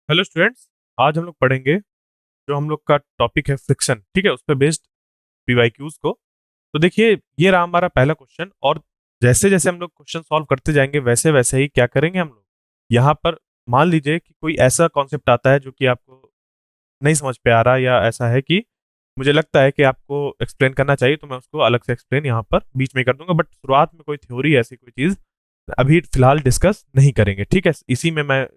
Hello students. आज हम लोग पढ़ेंगे जो हम लोग का टॉपिक है फ्रिक्शन। ठीक है, उस पर बेस्ड पीवाईक्यूज को। तो देखिए, ये रहा हमारा पहला क्वेश्चन। और जैसे जैसे हम लोग क्वेश्चन सॉल्व करते जाएंगे वैसे वैसे ही क्या करेंगे हम लोग, यहाँ पर मान लीजिए कि कोई ऐसा कॉन्सेप्ट आता है जो कि आपको नहीं समझ पे आ रहा, या ऐसा है कि मुझे लगता है कि आपको एक्सप्लेन करना चाहिए, तो मैं उसको अलग से एक्सप्लेन यहाँ पर बीच में कर दूंगा। बट शुरुआत में कोई थ्योरी ऐसी कोई चीज अभी फिलहाल डिस्कस नहीं करेंगे। ठीक है, इसी में मैं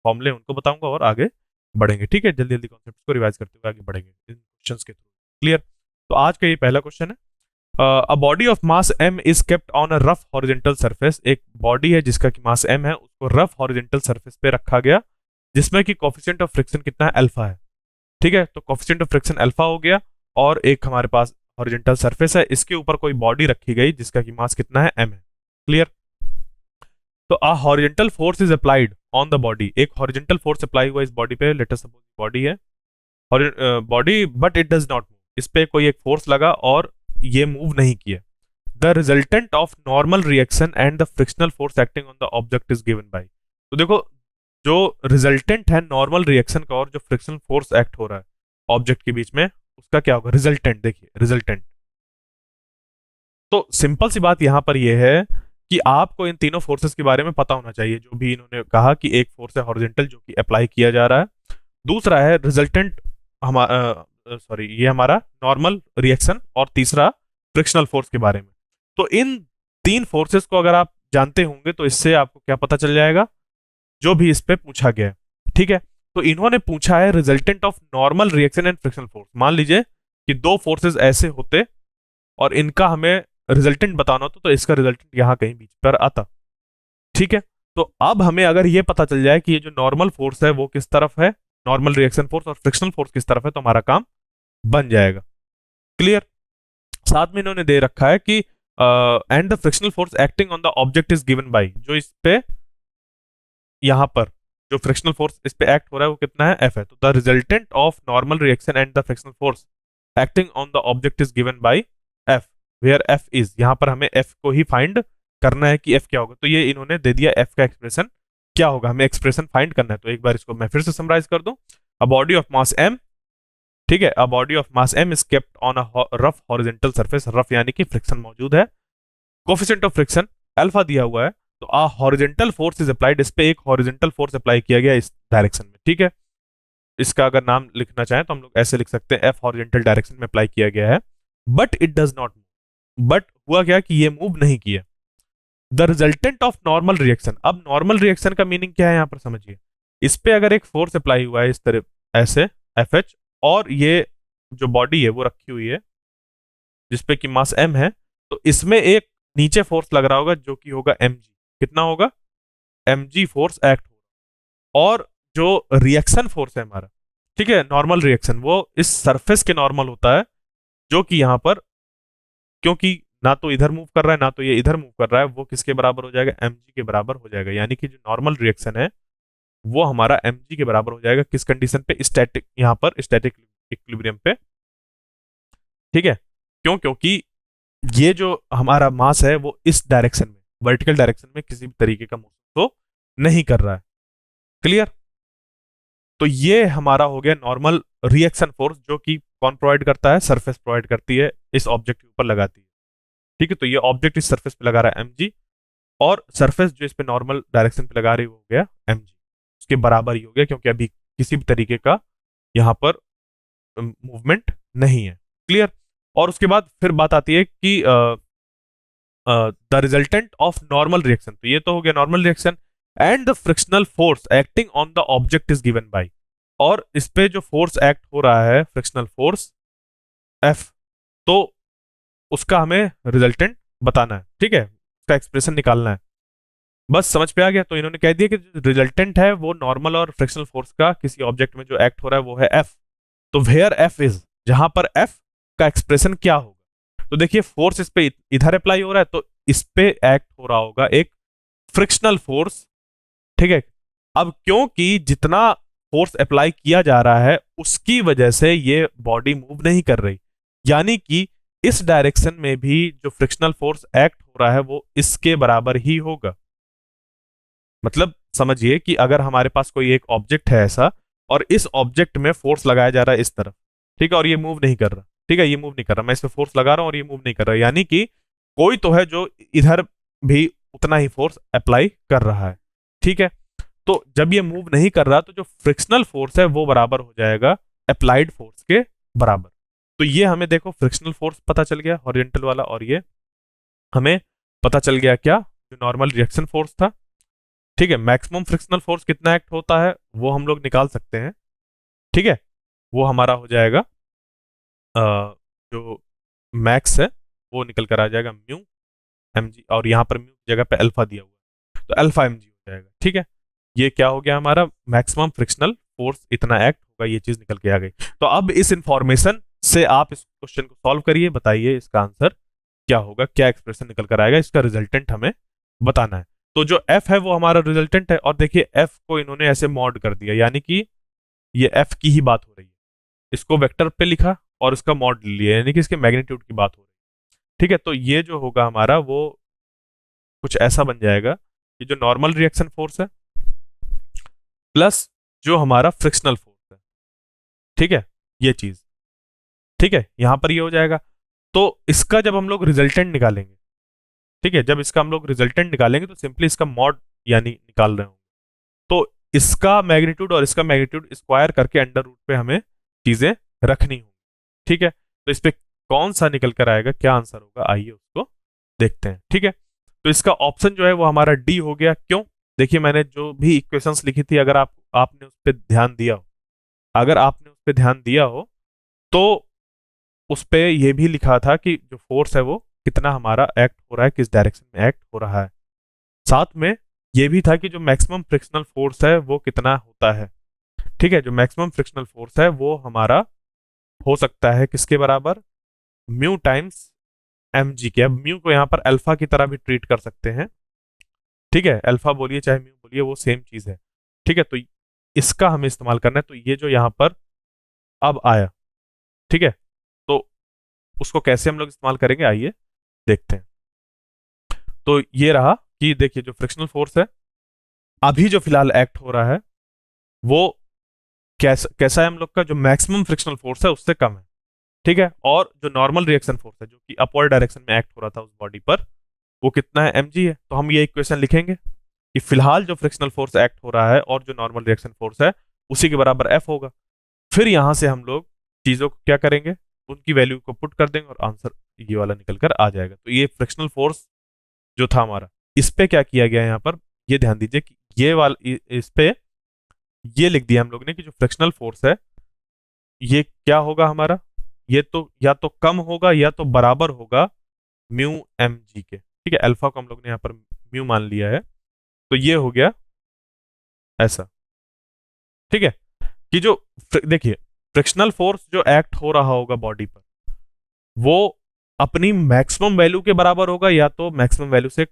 फॉर्मूले उनको बताऊंगा और आगे बढ़ेंगे। ठीक है, जल्दी जल्दी कॉन्सेप्ट को रिवाइज करते हुए आगे बढ़ेंगे इन क्वेश्चंस के थ्रू। क्लियर? तो आज का ये पहला क्वेश्चन है। A body of mass m is kept on a rough horizontal surface. एक बॉडी है जिसका कि मास m है, उसको रफ हॉरिजेंटल सरफेस पे रखा गया, जिसमें कि कोफिशिएंट ऑफ फ्रिक्शन कितना है? अल्फा है। ठीक है, तो कोफिशिएंट ऑफ फ्रिक्शन अल्फा हो गया। और एक हमारे पास हॉरिजेंटल सरफेस है, इसके ऊपर कोई बॉडी रखी गई जिसका कि मास कितना है? m है। क्लियर? तो a horizontal force is applied on the body. एक हॉरिजेंटल फोर्स अप्लाई हुआ इस बॉडी पे। लेट अस सपोज बॉडी है, body, but it does not move. इस पे कोई एक फोर्स लगा और ये मूव नहीं किया। The resultant of normal reaction and the frictional force acting on the object is given by. तो देखो, जो रिजल्टेंट है नॉर्मल रिएक्शन का और जो फ्रिक्शनल फोर्स एक्ट हो रहा है ऑब्जेक्ट के बीच में, उसका क्या होगा? रिजल्टेंट। देखिए, रिजल्टेंट। तो सिंपल सी बात यहां पर यह है कि आपको इन तीनों फोर्सेस के बारे में पता होना चाहिए। जो भी इन्होंने कहा कि एक फोर्स है हॉरिजेंटल जो कि अप्लाई किया जा रहा है, दूसरा है रिजल्टेंट, हमारा सॉरी ये हमारा नॉर्मल रिएक्शन, और तीसरा फ्रिक्शनल फोर्स के बारे में। तो इन तीन फोर्सेस को अगर आप जानते होंगे तो इससे आपको क्या पता चल जाएगा, जो भी इस पे पूछा गया है। ठीक है, तो इन्होंने पूछा है resultant of normal reaction and frictional force. मान लीजिए कि दो फोर्सेस ऐसे होते और इनका हमें रिजल्टेंट बताना होता, तो इसका रिजल्टेंट यहाँ कहीं बीच पर आता। ठीक है, तो अब हमें अगर ये पता चल जाए कि ये जो नॉर्मल फोर्स है वो किस तरफ है, नॉर्मल रिएक्शन फोर्स, और फ्रिक्शनल फोर्स किस तरफ है, तो हमारा काम बन जाएगा। क्लियर? साथ में इन्होंने दे रखा है कि and the frictional force acting on the object is given by. जो इस पे यहां पर जो फ्रिक्शनल फोर्स इस पे एक्ट हो रहा है वो कितना है? एफ है। तो the resultant of normal reaction and the frictional force acting on the object is given by F, where F is. यहां पर हमें एफ को ही फाइंड करना है कि एफ क्या होगा। तो ये इन्होंने दे दिया एफ का एक्सप्रेशन क्या होगा, हमें एक्सप्रेशन फाइंड करना है। तो एक बार इसको मैं फिर से समराइज कर दूं। A body of mass M, ठीक है, a body of mass M is kept on a rough horizontal surface. Rough यानी कि फ्रिक्शन मौजूद है। कोफिशिएंट ऑफ फ्रिक्शन अल्फा दिया हुआ है। तो आ हॉरिजेंटल फोर्स इज अप्लाइड। इस पे एक हॉरिजेंटल फोर्स अप्लाई किया गया इस डायरेक्शन में। ठीक है, इसका अगर नाम लिखना चाहें तो हम लोग ऐसे लिख सकते हैं, एफ हॉरिजेंटल डायरेक्शन में अप्लाई किया गया है, but it does not move. But हुआ क्या कि ये मूव नहीं किया। The resultant of normal reaction. अब नॉर्मल रिएक्शन का मीनिंग क्या है यहाँ पर समझिए। इस पे अगर एक फोर्स अप्लाई हुआ है इस तरह ऐसे एफ एच, और ये जो बॉडी है वो रखी हुई है जिसपे कि मास एम है, तो इसमें एक नीचे फोर्स लग रहा होगा जो कि होगा एम जी। कितना होगा? एम जी फोर्स एक्ट होगा। और जो रिएक्शन फोर्स है हमारा, ठीक है, नॉर्मल रिएक्शन, वो इस सरफेस के नॉर्मल होता है, जो कि यहाँ पर क्योंकि ना तो इधर मूव कर रहा है ना तो ये इधर मूव कर रहा है, वो किसके बराबर हो जाएगा? एम जी के बराबर हो जाएगा। यानी कि जो नॉर्मल रिएक्शन है वो हमारा एम जी के बराबर हो जाएगा। किस कंडीशन पे? स्टैटिक, यहाँ पर स्टैटिक इक्विलिब्रियम पे। ठीक है, क्यों? क्योंकि ये जो हमारा मास है वो इस डायरेक्शन में, वर्टिकल डायरेक्शन में किसी भी तरीके का मूव तो नहीं कर रहा है। क्लियर? तो ये हमारा हो गया नॉर्मल रिएक्शन फोर्स, जो कि कौन प्रोवाइड करता है? सरफेस प्रोवाइड करती है, इस ऑब्जेक्ट के ऊपर लगाती है। ठीक है, तो ये ऑब्जेक्ट इस सरफेस पे लगा रहा है एम जी, और सरफेस जो इस पे नॉर्मल डायरेक्शन पे लगा रही है वो हो गया एम जी। उसके बराबर ही हो गया, क्योंकि अभी किसी भी तरीके का यहाँ पर मूवमेंट नहीं है। क्लियर? और उसके बाद फिर बात आती है कि the resultant of normal reaction. तो ये तो हो गया normal reaction. And the frictional force acting on the object is given by. और इस पे जो फोर्स एक्ट हो रहा है, फ्रिक्शनल फोर्स एफ, तो उसका हमें रिजल्टेंट बताना है। ठीक है, उसका एक्सप्रेशन निकालना है। बस समझ पे आ गया? तो इन्होंने कह दिया कि जो रिजल्टेंट है वो नॉर्मल और फ्रिक्शनल फोर्स का किसी ऑब्जेक्ट में जो एक्ट हो रहा है वो है एफ। तो वेयर एफ इज, जहां पर एफ का एक्सप्रेशन क्या होगा? तो देखिए, फोर्स इस पे इधर अप्लाई हो रहा है, तो इस पे एक्ट हो रहा होगा एक फ्रिक्शनल फोर्स। ठीक है, अब क्योंकि जितना फोर्स अप्लाई किया जा रहा है उसकी वजह से ये बॉडी मूव नहीं कर रही, यानी कि इस डायरेक्शन में भी जो फ्रिक्शनल फोर्स एक्ट हो रहा है वो इसके बराबर ही होगा। मतलब समझिए कि अगर हमारे पास कोई एक ऑब्जेक्ट है ऐसा, और इस ऑब्जेक्ट में फोर्स लगाया जा रहा है इस तरफ, ठीक है, और ये मूव नहीं कर रहा, ठीक है, ये मूव नहीं कर रहा, मैं इस पे फोर्स लगा रहा हूँ और ये मूव नहीं कर रहा, यानी कि कोई तो है जो इधर भी उतना ही फोर्स अप्लाई कर रहा है, ठीक है। तो जब ये मूव नहीं कर रहा तो जो फ्रिक्शनल फोर्स है वो बराबर हो जाएगा अप्लाइड फोर्स के बराबर। तो ये हमें देखो फ्रिक्शनल फोर्स पता चल गया हॉरिजॉन्टल वाला, और ये हमें पता चल गया क्या, जो नॉर्मल रिएक्शन फोर्स था, ठीक है। मैक्सिमम फ्रिक्शनल फोर्स कितना एक्ट होता है वो हम लोग निकाल सकते हैं, ठीक है। वो हमारा हो जाएगा जो मैक्स है वो निकल कर आ जाएगा म्यू एम जी, और यहाँ पर म्यू की जगह पे अल्फा दिया हुआ है तो अल्फा एम जी हो जाएगा, ठीक है। ये क्या हो गया हमारा, मैक्सिमम फ्रिक्शनल फोर्स इतना एक्ट होगा, ये चीज निकल के आ गई। तो अब इस इंफॉर्मेशन से आप इस क्वेश्चन को सॉल्व करिए, बताइए इसका आंसर क्या होगा, क्या एक्सप्रेशन निकल कर आएगा, इसका रिजल्टेंट हमें बताना है। तो जो एफ है वो हमारा रिजल्टेंट है, और देखिए एफ को इन्होंने ऐसे मॉड कर दिया, यानी कि ये एफ की ही बात हो रही है, इसको वेक्टर पे लिखा और इसका मॉड लिया, यानी कि इसके मैग्नीट्यूड की बात हो रही है, ठीक है। तो ये जो होगा हमारा वो कुछ ऐसा बन जाएगा कि जो नॉर्मल रिएक्शन फोर्स है प्लस जो हमारा फ्रिक्शनल फोर्स है, ठीक है, ये चीज, ठीक है, यहां पर ये हो जाएगा। तो इसका जब हम लोग रिजल्टेंट निकालेंगे, ठीक है, जब इसका हम लोग रिजल्टेंट निकालेंगे तो सिंपली इसका मॉड यानी निकाल रहे होंगे, तो इसका मैग्नीट्यूड और इसका मैग्नीट्यूड स्क्वायर करके अंडर रूट पे हमें चीजें रखनी होंगी, ठीक है। तो इस पे कौन सा निकल कर आएगा, क्या आंसर होगा, आइए उसको देखते हैं, ठीक है। तो इसका ऑप्शन जो है वो हमारा डी हो गया, क्यों, देखिए मैंने जो भी इक्वेशंस लिखी थी, अगर आपने उस पर ध्यान दिया हो, अगर आपने उस पर ध्यान दिया हो तो उस पे ये भी लिखा था कि जो फोर्स है वो कितना हमारा एक्ट हो रहा है, किस डायरेक्शन में एक्ट हो रहा है, साथ में ये भी था कि जो मैक्सिमम फ्रिक्शनल फोर्स है वो कितना होता है, ठीक है। जो मैक्सिमम फ्रिक्शनल फोर्स है वो हमारा हो सकता है किसके बराबर, म्यू टाइम्स एम जी के। अब म्यू को यहाँ पर अल्फा की तरह भी ट्रीट कर सकते हैं, ठीक है, अल्फा बोलिए चाहे म्यू बोलिए वो सेम चीज है, ठीक है। तो इसका हमें इस्तेमाल करना है, तो ये जो यहाँ पर अब आया, ठीक है, तो उसको कैसे हम लोग इस्तेमाल करेंगे, आइए देखते हैं। तो ये रहा कि देखिए जो फ्रिक्शनल फोर्स है अभी जो फिलहाल एक्ट हो रहा है वो कैसा है, हम लोग का जो मैक्सिमम फ्रिक्शनल फोर्स है उससे कम है, ठीक है। और जो नॉर्मल रिएक्शन फोर्स है जो कि अपवर्ड डायरेक्शन में एक्ट हो रहा था उस बॉडी पर, वो कितना है, एम जी है। तो हम ये इक्वेशन लिखेंगे कि फिलहाल जो फ्रिक्शनल फोर्स एक्ट हो रहा है और जो नॉर्मल रिएक्शन फोर्स है उसी के बराबर एफ होगा। फिर यहां से हम लोग चीजों को क्या करेंगे, उनकी वैल्यू को पुट कर देंगे और आंसर ये वाला निकल कर आ जाएगा। तो ये फ्रिक्शनल फोर्स जो था हमारा, इस पे क्या किया गया यहाँ पर, ये ध्यान दीजिए कि ये वाला इस पे ये लिख दिया हम लोग ने कि जो फ्रिक्शनल फोर्स है ये क्या होगा हमारा, ये तो या तो कम होगा या तो बराबर होगा म्यू एम जी के, ठीक है। अल्फा को हम लोग ने यहाँ पर म्यू मान लिया है, तो ये हो गया ऐसा, ठीक है। कि जो देखिए फ्रिक्शनल फोर्स जो एक्ट हो रहा होगा बॉडी पर वो अपनी मैक्सिमम वैल्यू के बराबर होगा या तो मैक्सिमम वैल्यू से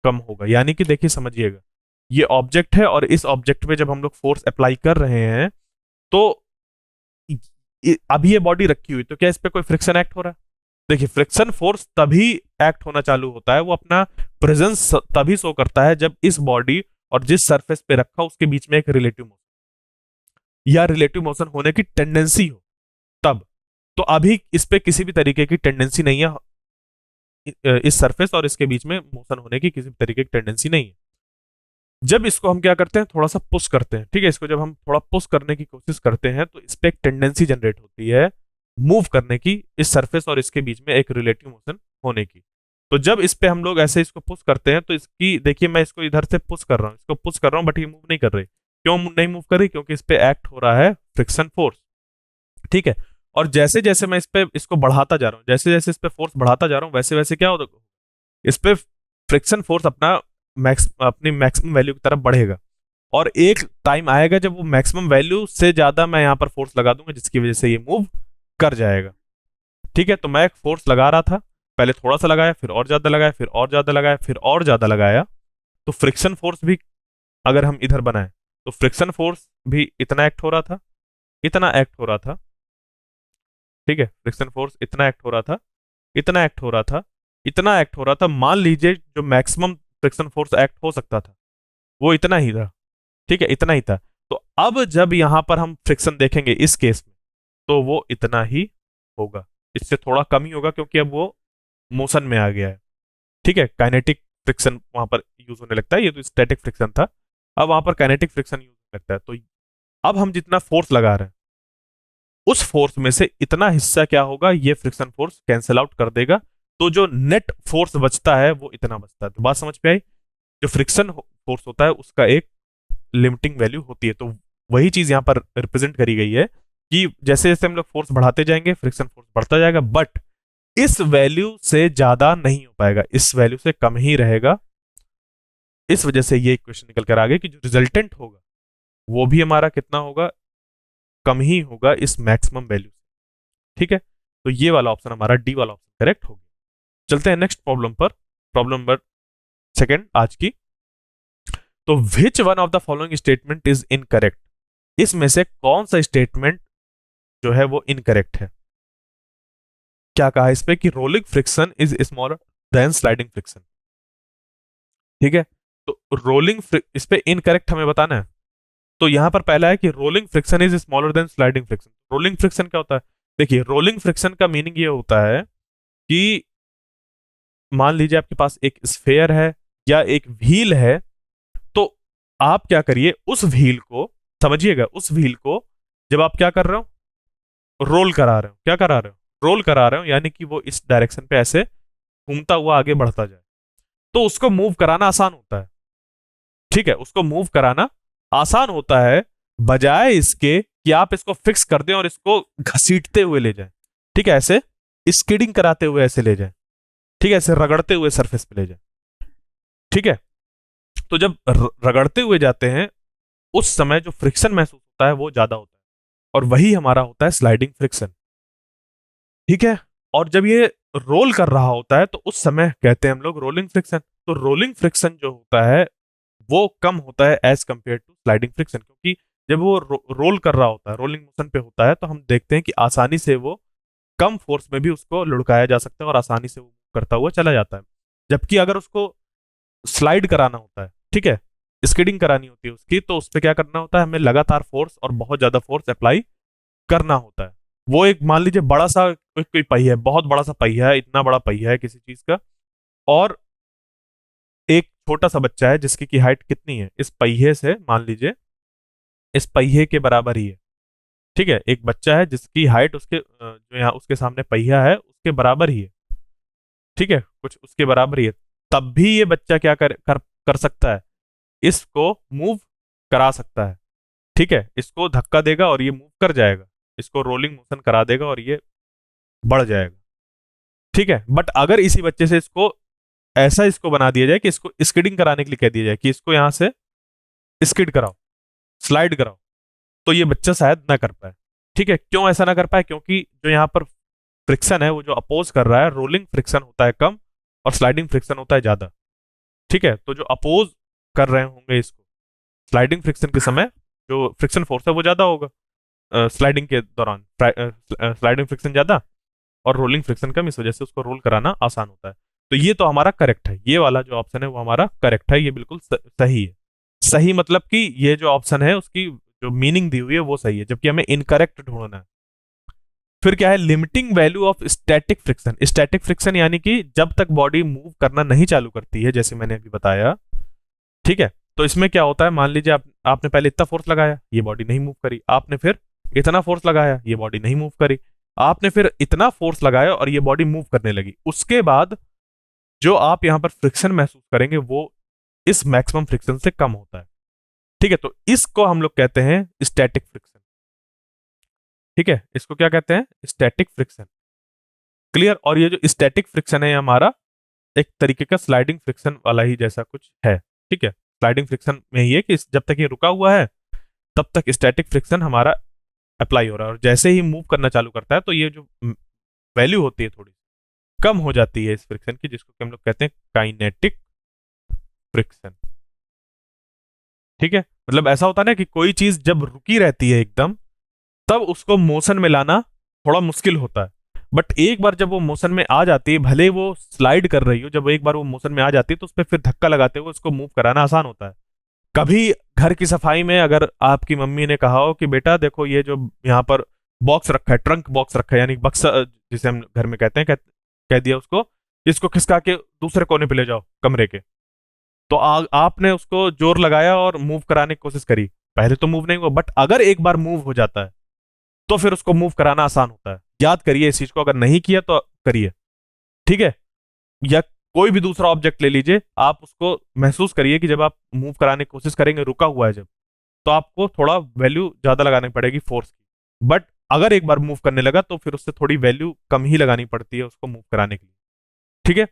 कम होगा, यानी कि देखिए समझिएगा, ये ऑब्जेक्ट है और इस ऑब्जेक्ट पे जब हम लोग फोर्स अप्लाई कर रहे हैं तो अभी ये बॉडी रखी हुई, तो क्या इस पे कोई फ्रिक्शन एक्ट हो रहा है, देखिए फ्रिक्शन फोर्स तभी एक्ट होना चालू होता है, वो अपना प्रेजेंस तभी शो करता है जब इस बॉडी और जिस सरफेस पे रखा उसके बीच में एक रिलेटिव मोशन या रिलेटिव मोशन होने की टेंडेंसी हो, तब। तो अभी इस पे किसी भी तरीके की टेंडेंसी नहीं है, इस सरफेस और इसके बीच में मोशन होने की किसी भी तरीके की टेंडेंसी नहीं है। जब इसको हम क्या करते हैं, थोड़ा सा पुश करते हैं, ठीक है, इसको जब हम थोड़ा पुश करने की कोशिश करते हैं तो इस पे एक टेंडेंसी जनरेट होती है मूव करने की, इस सरफेस और इसके बीच में एक रिलेटिव मोशन होने की। तो जब इस पे हम लोग ऐसे इसको पुश करते हैं तो इसकी देखिए मैं इसको इधर से पुश कर रहा हूँ, इसको पुश कर रहा हूँ, बट ये मूव नहीं कर रही, क्यों नहीं मूव कर रही, क्योंकि इस पे एक्ट हो रहा है फ्रिक्शन फोर्स, ठीक है। और जैसे जैसे मैं इस पे इसको बढ़ाता जा रहा हूँ, जैसे जैसे इस पे फोर्स बढ़ाता जा रहा हूँ, वैसे वैसे क्या होगा, इस पे फ्रिक्शन फोर्स अपनी मैक्सिमम वैल्यू की तरफ बढ़ेगा, और एक टाइम आएगा जब वो मैक्सिमम वैल्यू से ज्यादा मैं यहाँ पर फोर्स लगा दूंगा जिसकी वजह से ये मूव कर जाएगा, ठीक है। तो मैं एक फोर्स लगा रहा था, पहले थोड़ा सा लगाया, फिर और ज्यादा लगाया, फिर और ज्यादा लगाया, फिर और ज्यादा लगाया, तो फ्रिक्शन फोर्स भी अगर हम इधर बनाए तो फ्रिक्शन फोर्स भी इतना एक्ट हो रहा था, इतना एक्ट हो रहा था, ठीक है, फ्रिक्शन फोर्स इतना एक्ट हो रहा था, इतना एक्ट हो रहा था, इतना एक्ट हो रहा था। मान लीजिए जो मैक्सिमम फ्रिक्शन फोर्स एक्ट हो सकता था वो इतना ही था, ठीक है, इतना ही था। तो अब जब यहां पर हम फ्रिक्शन देखेंगे इस केस में, तो वो इतना ही होगा, इससे थोड़ा कम ही होगा, क्योंकि अब वो मोशन में आ गया है। ठीक है, काइनेटिक फ्रिक्शन वहां पर यूज होने लगता है, ये तो स्टैटिक फ्रिक्शन था, अब वहां पर काइनेटिक फ्रिक्शन यूज होने लगता है। तो अब हम जितना फोर्स लगा रहे हैं, उस फोर्स में से इतना हिस्सा क्या होगा, ये फ्रिक्शन फोर्स कैंसिल आउट कर देगा, तो जो नेट फोर्स बचता है वो इतना बचता है। तो बात समझ पे आई, जो फ्रिक्शन फोर्स होता है उसका एक लिमिटिंग वैल्यू होती है। तो वही चीज यहां पर रिप्रेजेंट करी गई है कि जैसे जैसे हम लोग फोर्स बढ़ाते जाएंगे फ्रिक्शन फोर्स बढ़ता जाएगा, बट इस वैल्यू से ज्यादा नहीं हो पाएगा, इस वैल्यू से कम ही रहेगा। इस वजह से ये क्वेश्चन निकल कर आ गया कि जो रिजल्टेंट होगा वो भी हमारा कितना होगा, कम ही होगा इस मैक्सिमम वैल्यू से। ठीक है, तो ये वाला ऑप्शन हमारा डी वाला ऑप्शन करेक्ट हो गया। चलते हैं नेक्स्ट प्रॉब्लम पर, प्रॉब्लम नंबर सेकंड आज की। तो which one of the following statement is incorrect, इसमें से कौन सा स्टेटमेंट जो है वो इनकरेक्ट है। क्या कहा इस पे कि rolling friction is smaller than sliding friction. ठीक है, तो रोलिंग इस पे इनकरेक्ट हमें बताना है। तो यहां पर पहला है कि rolling friction is smaller than sliding friction. Rolling friction क्या होता है, देखिए रोलिंग फ्रिक्शन का मीनिंग ये होता है कि मान लीजिए आपके पास एक स्फेयर है या एक व्हील है, तो आप क्या करिए, उस व्हील को समझिएगा, उस व्हील को जब आप क्या कर रहे हो, रोल करा रहे हो, क्या करा रहे हो, रोल करा रहे हो, यानी कि वो इस डायरेक्शन पे ऐसे घूमता हुआ आगे बढ़ता जाए, तो उसको मूव कराना आसान होता है। ठीक है, उसको मूव कराना आसान होता है, बजाय इसके कि आप इसको फिक्स कर दें और इसको घसीटते हुए ले जाएं। ठीक है, ऐसे स्किडिंग कराते हुए ऐसे ले जाएं, ठीक है, ऐसे रगड़ते हुए सरफेस पे ले जाएं। ठीक है, तो जब रगड़ते हुए जाते हैं उस समय जो फ्रिक्शन महसूस होता है वो ज्यादा होता है, और वही हमारा होता है स्लाइडिंग फ्रिक्शन। ठीक है, और जब ये रोल कर रहा होता है तो उस समय कहते हैं हम लोग रोलिंग फ्रिक्शन। तो रोलिंग फ्रिक्शन जो होता है वो कम होता है as compare to sliding friction, क्योंकि जब वो रोल कर रहा होता है, रोलिंग मोशन पे होता है, तो हम देखते हैं कि आसानी से वो कम फोर्स में भी उसको लुढ़काया जा सकता है और आसानी से वो करता हुआ चला जाता है। जबकि अगर उसको स्लाइड कराना होता है, ठीक है, स्किडिंग करानी होती है उसकी, तो उस पर क्या करना होता है, हमें लगातार फोर्स और बहुत ज्यादा फोर्स अप्लाई करना होता है। वो एक मान लीजिए बड़ा सा कोई पहिया है, बहुत बड़ा सा पहिया है, इतना बड़ा पहिया है किसी चीज का, और एक छोटा सा बच्चा है जिसकी की हाइट कितनी है, इस पहिए से मान लीजिए इस पहिए के बराबर ही है। ठीक है, एक बच्चा है जिसकी हाइट उसके जो यहाँ उसके सामने पहिया है उसके बराबर ही है। ठीक है, कुछ उसके बराबर ही है, तब भी ये बच्चा क्या कर सकता है, इसको मूव करा सकता है। ठीक है, इसको धक्का देगा और ये मूव कर जाएगा, इसको रोलिंग मोशन करा देगा और ये बढ़ जाएगा। ठीक है, बट अगर इसी बच्चे से इसको ऐसा इसको बना दिया जाए कि इसको स्किडिंग कराने के लिए कह दिया जाए कि इसको यहां से स्किड कराओ, स्लाइड कराओ, तो ये बच्चा शायद ना कर पाए। ठीक है, क्यों ऐसा ना कर पाए, क्योंकि जो यहाँ पर फ्रिक्शन है वो जो अपोज कर रहा है, रोलिंग फ्रिक्शन होता है कम और स्लाइडिंग फ्रिक्शन होता है ज्यादा। ठीक है, तो जो अपोज कर रहे होंगे इसको स्लाइडिंग फ्रिक्शन के समय, जो फ्रिक्शन फोर्स है वो ज्यादा होगा स्लाइडिंग के दौरान, स्लाइडिंग फ्रिक्शन ज्यादा और रोलिंग फ्रिक्शन कम, इस वजह से उसको रोल कराना आसान होता है। तो ये तो हमारा करेक्ट है, ये वाला जो ऑप्शन है वो हमारा करेक्ट है, ये बिल्कुल सही है। सही मतलब कि ये जो ऑप्शन है उसकी जो मीनिंग दी हुई है वो सही है, जबकि हमें इनकरेक्ट ढूंढना है। फिर क्या है, limiting value of static friction. Static friction यानी कि जब तक बॉडी मूव करना नहीं चालू करती है, जैसे मैंने अभी बताया। ठीक है, तो इसमें क्या होता है, मान लीजिए आपने पहले इतना फोर्स लगाया, ये बॉडी नहीं मूव करी, आपने फिर इतना फोर्स लगाया, ये बॉडी नहीं मूव करी, आपने फिर इतना फोर्स लगाया और ये बॉडी मूव करने लगी। उसके बाद जो आप यहां पर फ्रिक्शन महसूस करेंगे वो इस मैक्सिमम फ्रिक्शन से कम होता है। ठीक है, तो इसको हम लोग कहते हैं स्टैटिक फ्रिक्शन। ठीक है, इसको क्या कहते हैं, स्टैटिक फ्रिक्शन। क्लियर, और ये जो स्टैटिक फ्रिक्शन है हमारा एक तरीके का स्लाइडिंग फ्रिक्शन वाला ही जैसा कुछ है। ठीक है, स्लाइडिंग फ्रिक्शन में ही है कि जब तक ये रुका हुआ है तब तक स्टैटिक फ्रिक्शन हमारा अप्लाई हो रहा है, और जैसे ही मूव करना चालू करता है तो ये जो वैल्यू होती है थोड़ी कम हो जाती है इस फ्रिक्शन की, जिसको हम लोग कहते हैं काइनेटिक फ्रिक्शन। ठीक है, मतलब ऐसा होता है ना कि कोई चीज जब रुकी रहती है एकदम, तब उसको मोशन में लाना थोड़ा मुश्किल होता है, बट एक बार जब वो मोशन में आ जाती है, भले वो स्लाइड कर रही हो, जब एक बार वो मोशन में आ जाती है तो उस पर फिर धक्का लगाते हुए उसको मूव कराना आसान होता है। कभी घर की सफाई में अगर आपकी मम्मी ने कहा हो कि बेटा देखो ये जो यहाँ पर बॉक्स रखा है, ट्रंक बॉक्स रखा है, यानी बक्सा जिसे हम घर में कहते हैं, कह दिया उसको, इसको खिसका के दूसरे कोने पे ले जाओ कमरे के। तो आपने उसको जोर लगाया और मूव कराने की कोशिश करी, पहले तो मूव नहीं हुआ, बट अगर एक बार मूव हो जाता है तो फिर उसको मूव कराना आसान होता है। याद करिए इस चीज को, अगर नहीं किया तो करिए, ठीक है। या कोई भी दूसरा ऑब्जेक्ट ले लीजिए, आप उसको महसूस करिए कि जब आप मूव कराने की कोशिश करेंगे, रुका हुआ है जब, तो आपको थोड़ा वैल्यू ज्यादा लगानी पड़ेगी फोर्स की। बट अगर एक बार मूव करने लगा तो फिर उससे थोड़ी वैल्यू कम ही लगानी पड़ती है उसको मूव कराने के लिए, ठीक है।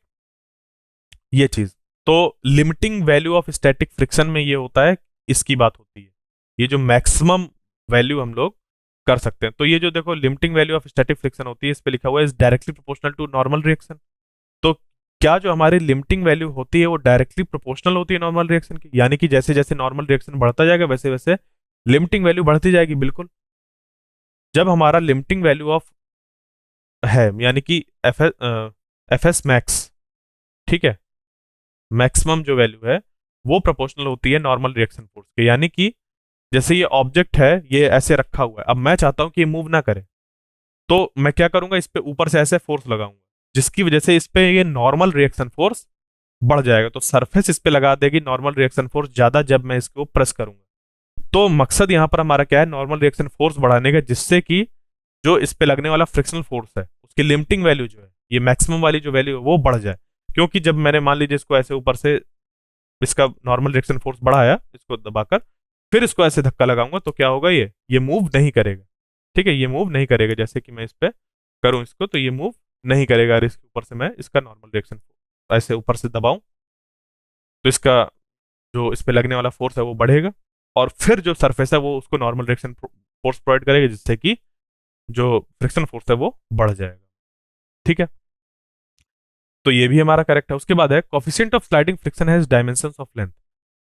ये चीज तो limiting value of static friction में ये होता है, इसकी बात होती है, ये जो मैक्सिमम वैल्यू हम लोग कर सकते हैं। तो ये जो देखो limiting value of static friction होती है, इस पे लिखा हुआ है is directly proportional to normal reaction. तो क्या जो हमारी लिमिटिंग वैल्यू होती है वो डायरेक्टली प्रोपोर्शनल होती है नॉर्मल रिएक्शन की, यानी कि जैसे जैसे नॉर्मल रिएक्शन बढ़ता जाएगा वैसे वैसे लिमिटिंग वैल्यू बढ़ती जाएगी, बिल्कुल। जब हमारा लिमिटिंग वैल्यू ऑफ है यानी कि एफ एस मैक्स, ठीक है, मैक्सिमम जो वैल्यू है वो प्रोपोर्शनल होती है नॉर्मल रिएक्शन फोर्स के, यानी कि जैसे ये ऑब्जेक्ट है, ये ऐसे रखा हुआ है, अब मैं चाहता हूं कि ये मूव ना करे, तो मैं क्या करूंगा, इस पे ऊपर से ऐसे फोर्स लगाऊंगा, जिसकी वजह से इस पे ये नॉर्मल रिएक्शन फोर्स बढ़ जाएगा, तो सरफेस इस पे लगा देगी नॉर्मल रिएक्शन फोर्स ज्यादा जब मैं इसको प्रेस करूंगा। तो मकसद यहां पर हमारा क्या है, नॉर्मल रिएक्शन फोर्स बढ़ाने का, जिससे कि जो इस पे लगने वाला फ्रिक्शनल फोर्स है उसकी लिमिटिंग वैल्यू जो है, ये मैक्सिमम वाली जो वैल्यू है वो बढ़ जाए। क्योंकि जब मैंने मान लीजिए इसको ऐसे ऊपर से इसका नॉर्मल रिएक्शन फोर्स बढ़ाया इसको दबाकर, फिर इसको ऐसे धक्का लगाऊंगा, तो क्या होगा, ये मूव नहीं करेगा, ठीक है, ये मूव नहीं करेगा। जैसे कि मैं इस पे करूं इसको, तो ये मूव नहीं करेगा, और इसके ऊपर से मैं इसका नॉर्मल रिएक्शन ऐसे ऊपर से दबाऊं तो इसका जो इस पे लगने वाला फोर्स है वो बढ़ेगा, और फिर जो सरफेस है वो उसको नॉर्मल रिएक्शन फोर्स प्रोवाइड करेगा, जिससे कि जो फ्रिक्शन फोर्स है वो बढ़ जाएगा, ठीक है। तो ये भी हमारा करेक्ट है। उसके बाद है coefficient of sliding friction has dimensions of length.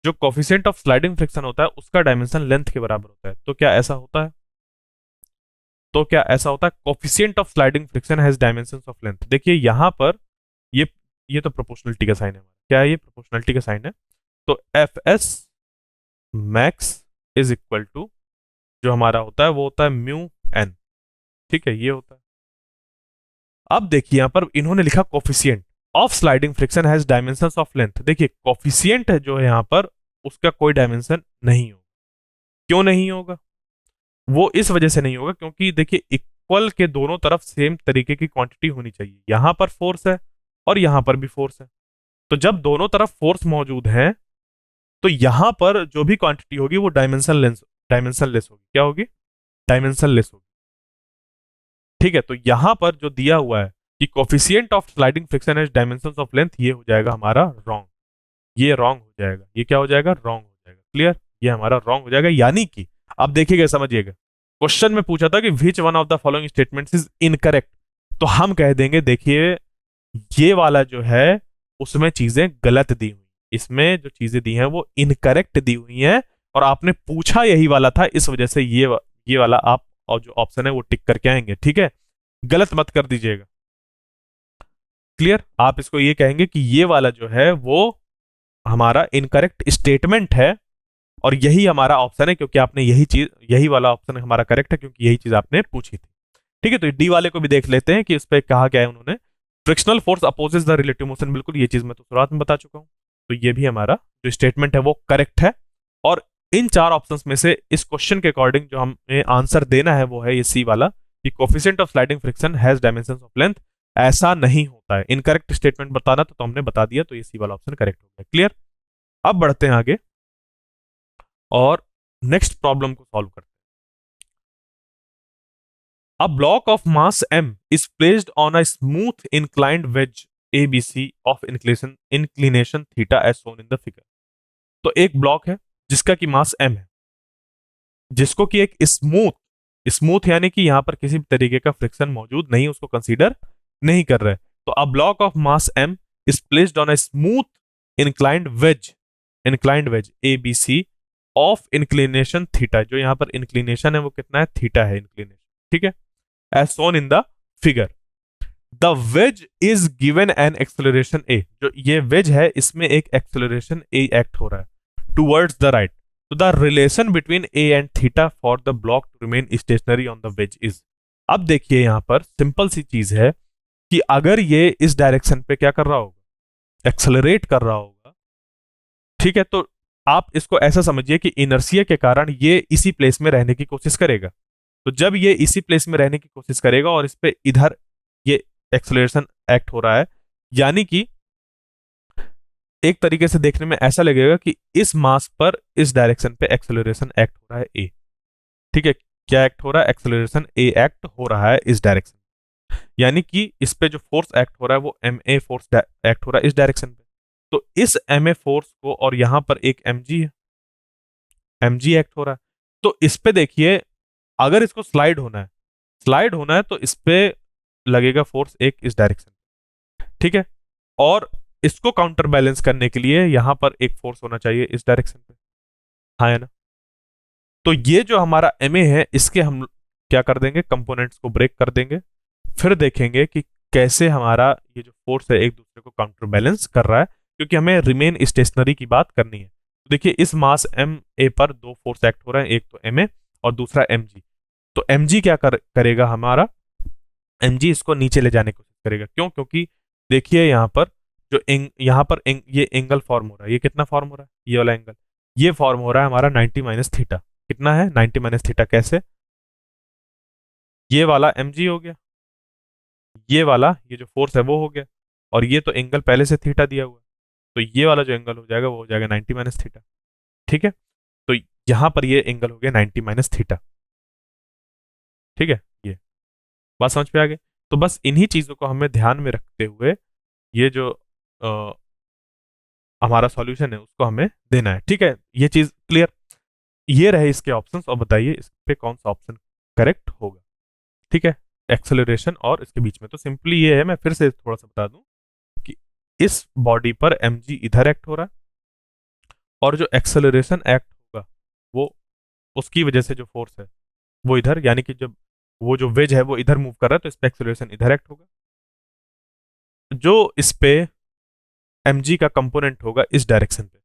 जो कोफिशिएंट ऑफ स्लाइडिंग फ्रिक्शन होता है उसका डायमेंशन लेंथ के बराबर होता है। तो क्या ऐसा होता है, coefficient of sliding friction has dimensions of length. देखिए यहां पर ये ये तो प्रोपोर्शनलिटी का साइन है, क्या है, ये प्रोपोर्शनलिटी का साइन है। तो F S max is equal to जो हमारा होता है वो होता है म्यू एन, ठीक है, ये होता है। अब देखिए यहां पर इन्होंने लिखा coefficient of sliding friction has dimensions of length. देखिए कोफिशिएंट है जो है यहां पर, उसका कोई डायमेंशन नहीं होगा। क्यों नहीं होगा, वो इस वजह से नहीं होगा क्योंकि देखिए इक्वल के दोनों तरफ सेम तरीके की क्वांटिटी होनी चाहिए। यहां पर फोर्स है और यहां पर भी फोर्स है, तो जब दोनों तरफ फोर्स मौजूद है तो यहां पर जो भी क्वांटिटी होगी वो डायमेंशन लेस होगी। क्या होगी, डायमेंशन लेस होगी, ठीक है। तो यहां पर जो दिया हुआ है कि coefficient of sliding friction as dimensions of length, ये हो जाएगा हमारा रॉन्ग, ये रॉन्ग हो जाएगा, ये क्या हो जाएगा, रॉन्ग हो जाएगा। क्लियर, ये हमारा रॉन्ग हो जाएगा। यानी कि अब देखिएगा, समझिएगा, क्वेश्चन में पूछा था कि which one of the following statements is incorrect, तो हम कह देंगे देखिए ये वाला जो है उसमें चीजें गलत दी हुई, इसमें जो चीजें दी हैं वो इनकरेक्ट दी हुई हैं, और आपने पूछा यही वाला था, इस वजह से ये वाला आप और जो ऑप्शन है वो टिक करके आएंगे, ठीक है, गलत मत कर दीजिएगा। क्लियर, आप इसको ये कहेंगे कि ये वाला जो है वो हमारा इनकरेक्ट स्टेटमेंट है, और यही हमारा ऑप्शन है क्योंकि आपने यही वाला ऑप्शन हमारा करेक्ट है क्योंकि यही चीज आपने पूछी थी, ठीक है। तो डी वाले को भी देख लेते हैं कि उस पर कहा क्या है उन्होंने, frictional force opposes the relative motion. बिल्कुल, ये चीज मैं तो शुरुआत में बता चुका हूं, तो ये भी हमारा जो स्टेटमेंट है वो करेक्ट है। और इन चार ऑप्शंस में से इस क्वेश्चन के अकॉर्डिंग जो हमें आंसर देना है वो है ये सी वाला, कि coefficient of sliding friction has dimensions of length. ऐसा नहीं होता है, इनकरेक्ट स्टेटमेंट बताना तो हमने बता दिया, तो ये सी वाला ऑप्शन करेक्ट हो गया। क्लियर, अब बढ़ते हैं आगे और नेक्स्ट प्रॉब्लम को सॉल्व करते हैं। A block of mass m is placed on a smooth inclined wedge ABC of inclination theta as shown in the figure। तो एक ब्लॉक है जिसका कि मास m है, जिसको कि एक स्मूथ यानी कि यहां पर किसी भी तरीके का फ्रिक्शन मौजूद नहीं, उसको कंसीडर नहीं कर रहे। तो a block of mass m is placed on a smooth inclined wedge ABC of inclination theta. जो यहां पर इंक्लिनेशन है वो कितना है, थीटा है इंक्लिनेशन, ठीक है, as shown in the figure। The wedge is given an acceleration a। जो ये वेज है इसमें एक एक्सेलरेशन a एक्ट हो रहा है। towards the right. So the relation between a and theta for the block to remain stationary on the wedge is. अब देखिए यहां पर सिंपल सी चीज है कि अगर ये इस डायरेक्शन पे क्या कर रहा होगा, एक्सेलरेट कर रहा होगा, ठीक है, तो आप इसको ऐसा समझिए कि इनर्शिया के कारण ये इसी प्लेस में रहने की कोशिश करेगा। तो जब ये इसी प्लेस में रहने की कोशिश करेगा और इस पे इधर ये एक्सेलरेशन एक्ट हो रहा है, यानी कि एक तरीके से देखने में ऐसा लगेगा कि इस मास पर इस डायरेक्शन पे एक्सेलरेशन एक्ट हो रहा है ए। ठीक है, क्या एक्ट हो रहा है, एक्सेलरेशन ए एक्ट हो रहा है इस डायरेक्शन, यानी कि इस पे जो फोर्स एक्ट हो रहा है वो एम ए फोर्स एक्ट हो रहा है इस डायरेक्शन पे। तो इस एम ए फोर्स को, और यहां पर एक एम जी है, एम जी एक्ट हो रहा है, तो इस पे देखिए अगर इसको स्लाइड होना है तो इस पे लगेगा फोर्स एक इस डायरेक्शन, ठीक है, और इसको काउंटर बैलेंस करने के लिए यहां पर एक फोर्स होना चाहिए इस डायरेक्शन पे, हाँ है ना। तो ये जो हमारा एम ए है इसके हम क्या कर देंगे, कंपोनेंट्स को ब्रेक कर देंगे, फिर देखेंगे कि कैसे हमारा ये जो फोर्स है एक दूसरे को काउंटर बैलेंस कर रहा है, क्योंकि हमें रिमेन स्टेशनरी की बात करनी है। तो देखिए इस मास एम ए पर दो फोर्स एक्ट हो रहे हैं, एक तो एम ए और दूसरा एम जी। तो एम जी क्या करेगा हमारा, एम जी इसको नीचे ले जाने की कोशिश करेगा। क्यों, क्योंकि देखिए यहाँ पर जो यहाँ पर ये एंगल फॉर्म हो रहा है, ये कितना फॉर्म हो रहा है, ये वाला एंगल, ये फॉर्म हो रहा है हमारा 90 माइनस थीटा। कितना है, 90 माइनस थीटा। कैसे, ये वाला एम जी हो गया, ये वाला ये जो फोर्स है वो हो गया, और ये तो एंगल पहले से थीटा दिया हुआ है, तो ये वाला जो एंगल हो जाएगा वो हो जाएगा 90 माइनस थीटा। ठीक है, तो यहां पर ये एंगल हो गया 90 माइनस थीटा। ठीक है, ये बात समझ पे आ गई। तो बस इन्हीं चीजों को हमें ध्यान में रखते हुए ये जो हमारा सॉल्यूशन है उसको हमें देना है। ठीक है, ये चीज क्लियर। ये रहे इसके ऑप्शंस, और बताइए इस पे कौन सा ऑप्शन करेक्ट होगा। ठीक है, एक्सेलरेशन और इसके बीच में तो सिंपली ये है, मैं फिर से थोड़ा सा बता दूं कि इस बॉडी पर एम जी इधर एक्ट हो रहा है, और जो एक्सेलरेशन एक्ट होगा वो उसकी वजह से जो फोर्स है वो इधर, यानी कि जब वो जो वेज है वो इधर मूव कर रहा है तो इस पे एक्सेलरेशन इधर एक्ट होगा। जो इस पे एम जी का कंपोनेंट होगा इस डायरेक्शन पे,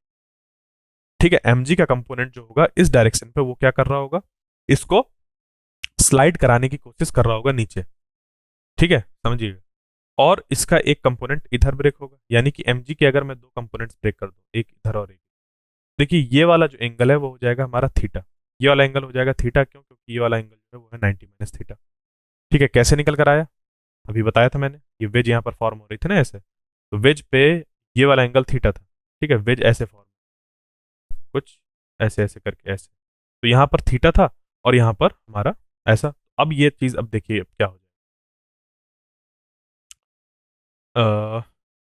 ठीक है, एम जी का कंपोनेंट जो होगा इस डायरेक्शन पे वो क्या कर रहा होगा, इसको स्लाइड कराने की कोशिश कर रहा होगा नीचे। ठीक है, समझिएगा। और इसका एक कंपोनेंट इधर ब्रेक होगा, यानी कि mg के अगर मैं दो कंपोनेंट्स ब्रेक कर दूं, एक इधर और एक, देखिए ये वाला जो एंगल है वो हो जाएगा हमारा थीटा, ये वाला एंगल हो जाएगा थीटा। क्यों, क्योंकि ये वाला एंगल जो है वो है 90 माइनस थीटा। ठीक है, कैसे निकल कर आया, अभी बताया था मैंने, ये वेज यहाँ पर फॉर्म हो रही थी ना ऐसे, तो वेज पे ये वाला एंगल थीटा था। ठीक है, वेज ऐसे फॉर्म, कुछ ऐसे ऐसे करके ऐसे, तो यहाँ पर थीटा था और यहाँ पर हमारा ऐसा। अब ये चीज, अब देखिए अब क्या हो जाएगा।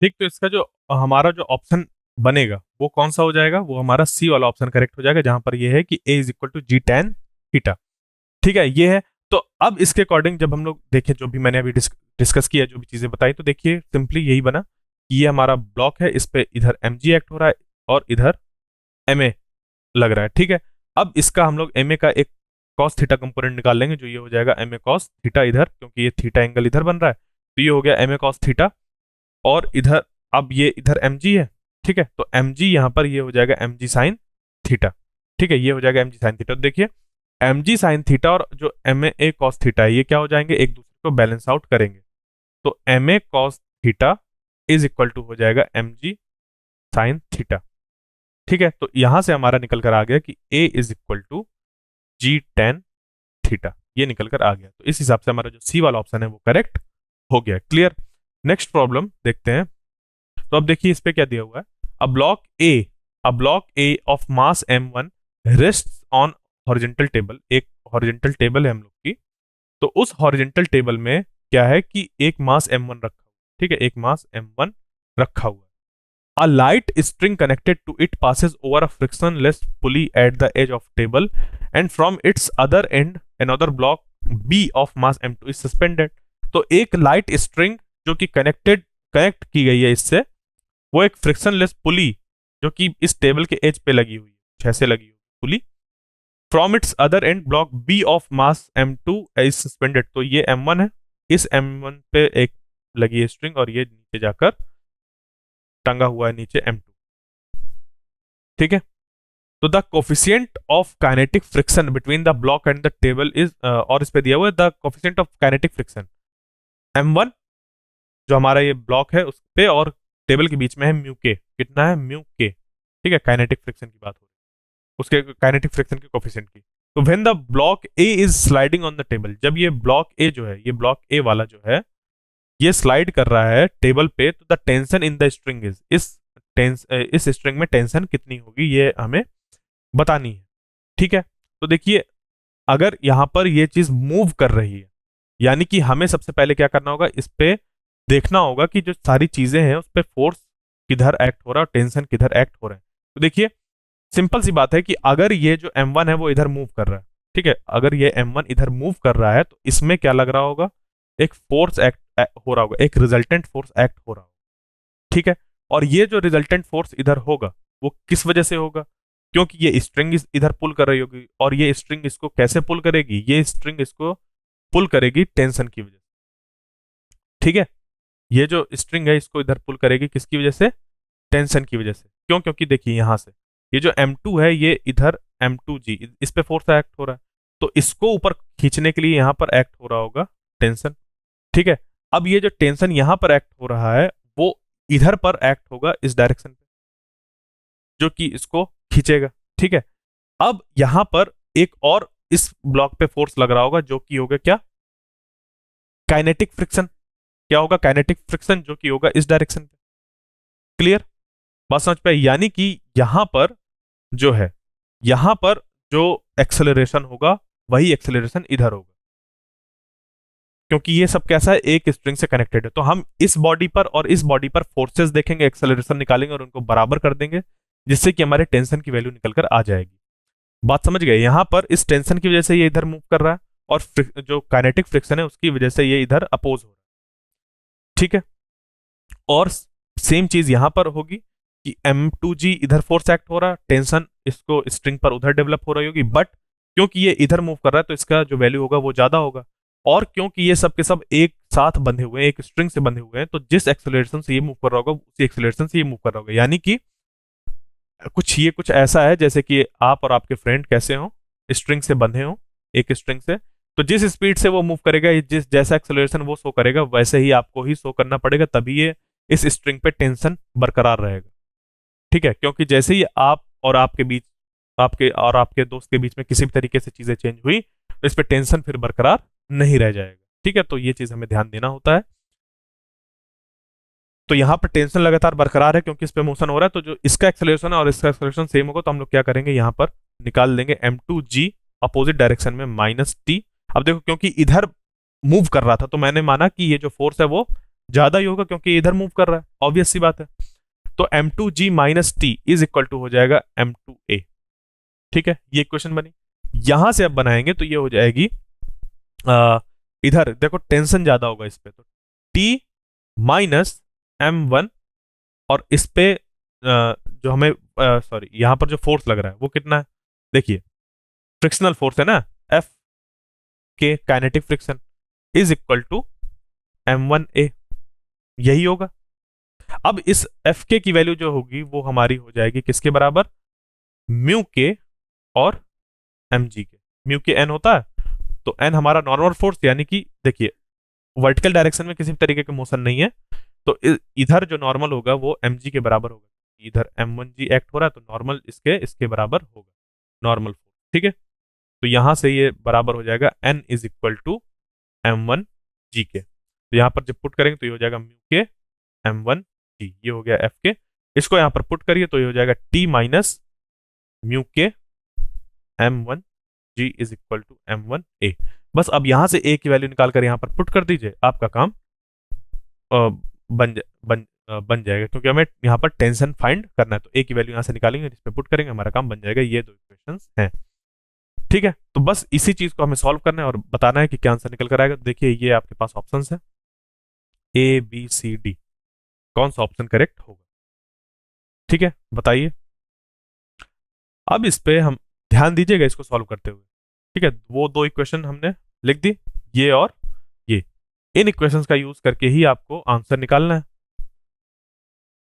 ठीक, तो इसका जो हमारा जो ऑप्शन बनेगा वो कौन सा हो जाएगा, वो हमारा सी वाला ऑप्शन करेक्ट हो जाएगा, जहां पर ये है कि a is equal to g tan theta. ठीक है, ये है। तो अब इसके अकॉर्डिंग जब हम लोग देखें, जो भी मैंने अभी डिस्कस किया, जो भी चीजें बताई, तो देखिए सिंपली यही बना कि ये हमारा ब्लॉक है, इस पे इधर एम जी एक्ट हो रहा है और इधर एम ए लग रहा है। ठीक है, अब इसका हम लोग एम ए का एक कॉस थीटा कंपोनेंट निकाल लेंगे, जो ये हो जाएगा एम ए कॉस थीटा इधर, क्योंकि ये थीटा एंगल इधर बन रहा है, तो ये हो गया एम ए कॉस थीटा। और इधर अब ये इधर एम जी है, ठीक है, तो एम जी यहाँ पर ये हो जाएगा एम जी साइन थीटा। ठीक है, ये हो जाएगा एम जी साइन थीटा। तो देखिए एम जी साइन थीटा और जो एम ए कॉस थीटा है ये क्या हो जाएंगे, एक दूसरे को बैलेंस आउट करेंगे। तो M A cos theta is equal to हो जाएगा एम जी साइन थीटा। ठीक है, तो यहां से हमारा निकल कर आ गया कि a is equal to g tan theta, ये निकल कर आ गया। तो इस हिसाब से हमारा जो सी वाला ऑप्शन है वो करेक्ट हो गया। क्लियर। नेक्स्ट प्रॉब्लम देखते हैं। तो अब देखिए इस पे क्या दिया हुआ है, a block A of mass m1 rest on horizontal table. एक हॉरिजेंटल टेबल है हम लोग की, तो उस हॉरिजेंटल टेबल में क्या है कि एक मास m1 रखा हुआ, ठीक है, एक मास m1 रखा हुआ है। A light string connected to it passes over a frictionless pulley at the edge of table, and from its other end another block B of mass m2 is suspended। तो एक लाइट स्ट्रिंग जो कि connect की गई है इससे, वो एक फ्रिक्शनलेस पुली जो कि इस टेबल के एज पे लगी हुई है, ऐसे लगी हुई pulley, from its other end block b of mass m2 is suspended. तो ये m1 है, इस m1 पे एक लगी है स्ट्रिंग और ये नीचे जाकर टंगा हुआ है नीचे m2। ठीक है, तो the coefficient of kinetic friction between the block and the table is, और इस पे दिया हुआ है the coefficient of kinetic friction m1, जो हमारा ये ब्लॉक है उस पे और टेबल के बीच में है म्यू के, कितना है म्यू के, ठीक है, काइनेटिक फ्रिक्शन की बात हो रही है, उसके काइनेटिक फ्रिक्शन के कोफिशिएंट की। तो when the block A is sliding on the table, जब ये ब्लॉक ए जो है, ये ब्लॉक ए वाला जो है ये स्लाइड कर रहा है टेबल पे, तो the tension in the string is, इस स्ट्रिंग में टेंशन कितनी होगी ये हमें बतानी है, ठीक है। तो देखिए अगर यहां पर ये चीज मूव कर रही है, यानी कि हमें सबसे पहले क्या करना होगा, इस पे देखना होगा कि जो सारी चीजें हैं उस पे फोर्स किधर एक्ट हो रहा है और टेंशन किधर एक्ट हो रहा है। तो देखिए सिंपल सी बात है कि अगर ये जो m1 है वो इधर मूव कर रहा है, ठीक है, अगर ये m1 इधर मूव कर रहा है तो इसमें क्या लग रहा होगा, एक फोर्स एक्ट हो रहा होगा, एक रिजल्टेंट फोर्स एक्ट हो रहा होगा, ठीक है। और ये जो रिजल्टेंट फोर्स इधर होगा वो किस वजह से होगा, क्योंकि ये स्ट्रिंग इधर पुल कर रही होगी, और ये स्ट्रिंग इसको कैसे पुल करेगी, ये स्ट्रिंग इसको पुल करेगी टेंशन की वजह से, ठीक है। ये जो स्ट्रिंग है इसको इधर पुल करेगी किसकी वजह से, टेंशन की वजह से। क्यों, क्योंकि देखिए यहां से ये जो m2 है ये इधर m2g, इस पे फोर्स एक्ट हो रहा है, तो इसको ऊपर खींचने के लिए यहां पर एक्ट हो रहा होगा टेंशन, ठीक है। अब ये जो टेंशन यहां पर एक्ट हो रहा है वो इधर पर एक्ट होगा इस डायरेक्शन पे, जो कि इसको खींचेगा, ठीक है। अब यहां पर एक और इस ब्लॉक पे फोर्स लग रहा होगा जो कि होगा क्या, काइनेटिक फ्रिक्शन, क्या होगा, काइनेटिक फ्रिक्शन, जो कि होगा इस डायरेक्शन पे। क्लियर, बात समझ पाए, यानी कि यहां पर जो है, यहां पर जो एक्सेलरेशन होगा वही एक्सेलरेशन इधर होगा, क्योंकि ये सब कैसा है, एक स्ट्रिंग से कनेक्टेड है। तो हम इस बॉडी पर और इस बॉडी पर फोर्सेस देखेंगे, एक्सेलरेशन निकालेंगे और उनको बराबर कर देंगे, जिससे कि हमारे टेंशन की वैल्यू निकल कर आ जाएगी। बात समझ गए, यहां पर इस टेंशन की वजह से ये इधर मूव कर रहा है और जो काइनेटिक फ्रिक्शन है उसकी वजह से ये इधर अपोज हो रहा है, ठीक है। और सेम चीज यहां पर होगी कि m2g इधर फोर्स एक्ट हो रहा है, टेंशन इसको स्ट्रिंग पर उधर डेवलप हो रही होगी, बट क्योंकि ये इधर मूव कर रहा है तो इसका जो वैल्यू होगा वो ज्यादा होगा, और क्योंकि ये सब के सब एक साथ बंधे हुए हैं, एक स्ट्रिंग से बंधे हुए हैं, तो जिस एक्सेलरेशन से ये मूव कर रहा होगा उसी एक्सेलरेशन से ये मूव कर रहा होगा। यानी कि कुछ ऐसा है जैसे कि आप और आपके फ्रेंड कैसे हो, स्ट्रिंग से बंधे हो, एक स्ट्रिंग से, तो जिस स्पीड से वो मूव करेगा, जिस जैसा एक्सेलरेशन वो शो करेगा वैसे ही आपको ही शो करना पड़ेगा, तभी ये इस स्ट्रिंग पे टेंशन बरकरार रहेगा, ठीक है। क्योंकि जैसे ही आप और आपके बीच, आपके और आपके दोस्त के बीच में किसी भी तरीके से चीजें चेंज हुई तो इस पे टेंशन फिर बरकरार नहीं रह जाएगा, ठीक है। तो ये चीज हमें ध्यान देना होता है। तो यहाँ पर टेंशन लगातार बरकरार है क्योंकि इस पे मोशन हो रहा है, तो जो इसका एक्सेलरेशन है और इसका एक्सेलरेशन सेम होगा, तो हम लोग क्या करेंगे, यहाँ पर निकाल लेंगे m2g अपोजिट डायरेक्शन में माइनस टी। अब देखो क्योंकि इधर मूव कर रहा था तो मैंने माना कि ये जो फोर्स है वो ज्यादा ही होगा क्योंकि इधर मूव कर रहा है, ऑब्वियस सी बात है। तो m2g minus T is equal to हो जाएगा m2a, ठीक है, ये इक्वेशन बनी। यहां से अब बनाएंगे तो ये हो जाएगी, इधर देखो टेंशन ज्यादा होगा इस पे, तो t माइनस m1, और इस पे जो हमें सॉरी यहां पर जो फोर्स लग रहा है वो कितना है, देखिए फ्रिक्शनल फोर्स है ना, F के kinetic friction is equal to m1a, यही होगा। अब इस एफ के की वैल्यू जो होगी वो हमारी हो जाएगी किसके बराबर, म्यू के और एम जी के। म्यू के एन होता है, तो एन हमारा नॉर्मल फोर्स, यानी कि देखिए वर्टिकल डायरेक्शन में किसी भी तरीके का मोशन नहीं है, तो इधर जो नॉर्मल होगा वो एम जी के बराबर होगा, इधर m1g एक्ट हो रहा है तो नॉर्मल इसके इसके बराबर होगा, नॉर्मल फोर्स, ठीक है। तो यहां से ये बराबर हो जाएगा n is equal to m1g के, तो यहां पर जब पुट करेंगे तो ये हो जाएगा म्यू के m1g, ये हो गया f के। इसको यहां पर पुट करिए तो ये हो जाएगा t माइनस म्यू के m1g is equal to m1a। बस अब यहां से a की वैल्यू निकाल कर यहां पर पुट कर दीजिए, आपका काम बन जाएगा, क्योंकि हमें यहाँ पर टेंशन फाइंड करना है, तो a की वैल्यू यहाँ से निकालेंगे, जिस पे पुट करेंगे हमारा काम बन जाएगा। ये दो इक्वेशंस हैं, ठीक है। तो बस इसी चीज को हमें सॉल्व करना है और बताना है कि क्या आंसर निकल कर आएगा। देखिए ये आपके पास ऑप्शंस है ए बी सी डी, कौन सा ऑप्शन करेक्ट होगा, ठीक है, बताइए। अब इस पे हम ध्यान दीजिएगा इसको सॉल्व करते हुए, ठीक है। वो दो इक्वेशन हमने लिख दी, ये और ये, इन इक्वेशंस का यूज करके ही आपको आंसर निकालना है।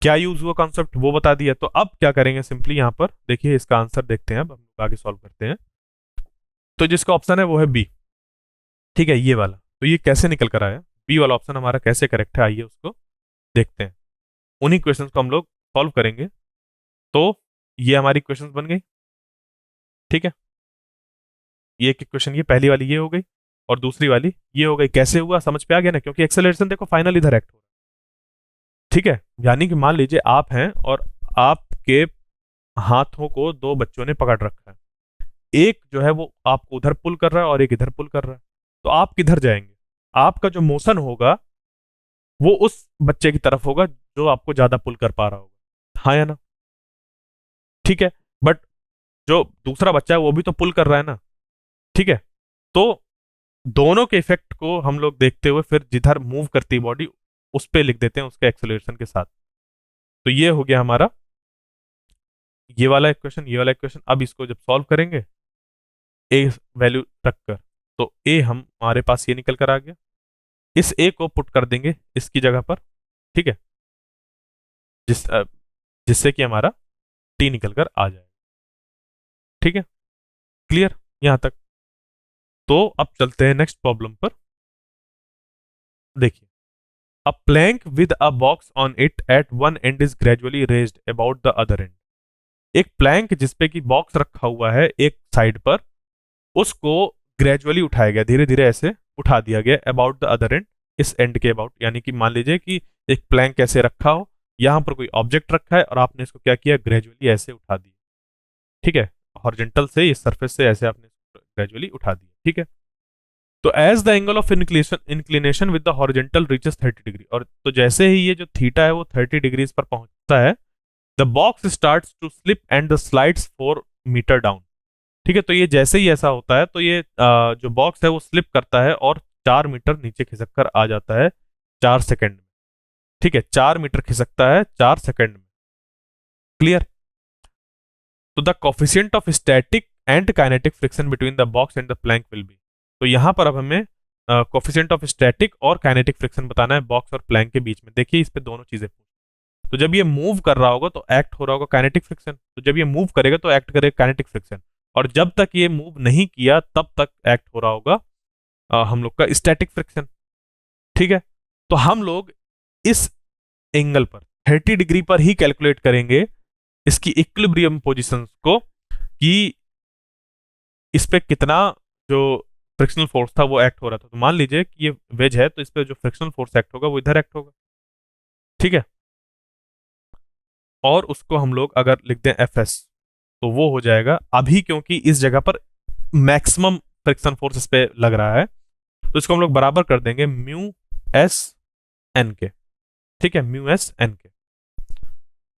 क्या यूज हुआ कॉन्सेप्ट वो बता दिया। तो अब क्या करेंगे, सिंपली यहाँ पर देखिए इसका आंसर देखते हैं, अब हम लोग आगे सॉल्व करते हैं। तो जिसका ऑप्शन है वो है बी, ठीक है, ये वाला। तो ये कैसे निकल कर आया, बी वाला ऑप्शन हमारा कैसे करेक्ट है, आइए उसको देखते हैं। उन्हीं क्वेश्चंस को हम लोग सॉल्व करेंगे। तो ये हमारी क्वेश्चंस बन गई, ठीक है। ये एक क्वेश्चन, ये पहली वाली ये हो गई और दूसरी वाली ये हो गई। कैसे हुआ समझ पे आ गया ना, क्योंकि एक्सेलरेशन देखो फाइनल इधर एक्ट हो रहा है, ठीक है। यानी कि मान लीजिए आप हैं और आपके हाथों को दो बच्चों ने पकड़ रखा है, एक जो है वो आपको उधर पुल कर रहा है और एक इधर पुल कर रहा है। तो आप किधर जाएंगे, आपका जो मोशन होगा वो उस बच्चे की तरफ होगा जो आपको ज्यादा पुल कर पा रहा होगा, हाँ या ना, ठीक है। बट जो दूसरा बच्चा है वो भी तो पुल कर रहा है ना, ठीक है। तो दोनों के इफेक्ट को हम लोग देखते हुए फिर जिधर मूव करती है बॉडी उस पे लिख देते हैं उसके एक्सेलरेशन के साथ। तो ये हो गया हमारा ये वाला इक्वेशन, ये वाला इक्वेशन। अब इसको जब सॉल्व करेंगे ए वैल्यू रखकर, तो ए हमारे पास ये निकल कर आ गया। इस ए को पुट कर देंगे इसकी जगह पर, ठीक है, जिस जिससे कि हमारा टी निकल कर आ जाए, ठीक है। क्लियर यहां तक। तो अब चलते हैं नेक्स्ट प्रॉब्लम पर। देखिए, a plank with a box on it at one end is gradually raised about the other end. एक प्लैंक जिसपे कि बॉक्स रखा हुआ है एक साइड पर, उसको ग्रेजुअली उठाया गया, धीरे धीरे ऐसे उठा दिया गया अबाउट द अदर एंड, इस एंड के अबाउट। यानी कि मान लीजिए कि एक प्लैंक ऐसे रखा हो, यहां पर कोई ऑब्जेक्ट रखा है और आपने इसको क्या किया, ग्रेजुअली ऐसे उठा दिया, ठीक है। हॉरिजॉन्टल से इस सरफेस से ऐसे आपने ग्रेजुअली उठा दिया, ठीक है। तो as the angle of inclination with the horizontal reaches 30 degree, और तो जैसे ही ये जो थीटा है वो 30 डिग्रीज पर पहुंचता है, the box starts to slip and the slides 4 metre down, ठीक है। तो ये जैसे ही ऐसा होता है तो ये जो बॉक्स है वो स्लिप करता है और 4 मीटर नीचे खिसक कर आ जाता है 4 सेकंड में, ठीक है। 4 मीटर खिसकता है 4 सेकंड में, क्लियर। तो the coefficient of static and kinetic friction between the box and the plank will be. तो यहां पर अब हमें कोफिशिएंट ऑफ स्टैटिक और काइनेटिक फ्रिक्शन बताना है बॉक्स और प्लैंक के बीच में। देखिए इस पे दोनों चीजें, तो जब ये मूव कर रहा होगा तो एक्ट हो रहा होगा काइनेटिक फ्रिक्शन, तो जब ये मूव करेगा तो एक्ट करेगा काइनेटिक फ्रिक्शन, और जब तक ये मूव नहीं किया तब तक एक्ट हो रहा होगा हम लोग का स्टैटिक फ्रिक्शन, ठीक है। तो हम लोग इस एंगल पर 30 डिग्री पर ही कैलकुलेट करेंगे इसकी इक्विलिब्रियम पोजिशन को, कि इस पे कितना जो फ्रिक्शनल फोर्स था वो एक्ट हो रहा था। तो मान लीजिए कि ये वेज है तो इस पे जो फ्रिक्शनल फोर्स एक्ट होगा वो इधर एक्ट होगा, ठीक है। और उसको हम लोग अगर लिख दें एफ एस, तो वो हो जाएगा, अभी क्योंकि इस जगह पर मैक्सिमम फ्रिक्शन फोर्स इस पे लग रहा है, तो इसको हम लोग बराबर कर देंगे म्यू एस एन के, ठीक है, म्यू एस एन के।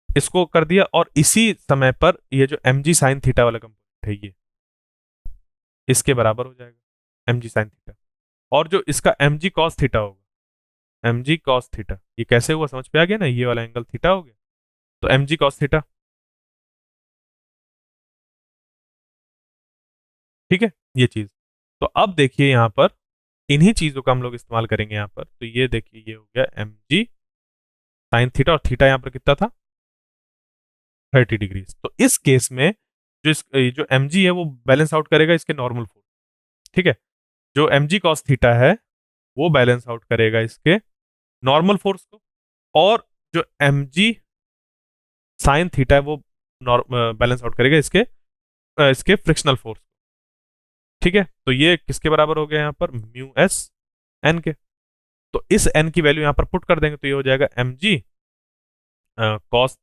इसको कर दिया और इसी समय पर ये जो एम जी साइन थीटा वाला कंपोनेंट है ये इसके बराबर हो जाएगा एम जी साइन थीटा, और जो इसका एम जी कॉस थीटा होगा, एम जी कॉस थीटा, ये कैसे हुआ समझ पे आ गया ना, ये वाला एंगल थीटा हो गया, तो एम जी कॉस थीटा, ठीक है, ये चीज। तो अब देखिए यहां पर इन्हीं चीजों का हम लोग इस्तेमाल करेंगे यहाँ पर। तो ये देखिए ये हो गया एम जी साइन थीटा, और थीटा यहाँ पर कितना था, 30 डिग्री। तो इस केस में जो एम जी है वो बैलेंस आउट करेगा इसके नॉर्मल फोर्स, ठीक है। जो एम जी कॉस थीटा है वो बैलेंस आउट करेगा इसके नॉर्मल फोर्स को, और जो एम जी साइन थीटा है वो बैलेंस आउट करेगा इसके फ्रिक्शनल फोर्स, ठीक है। तो ये किसके बराबर हो गया यहाँ पर, म्यू एस एन के। तो इस एन की वैल्यू यहाँ पर पुट कर देंगे तो ये हो जाएगा एम जी कॉस,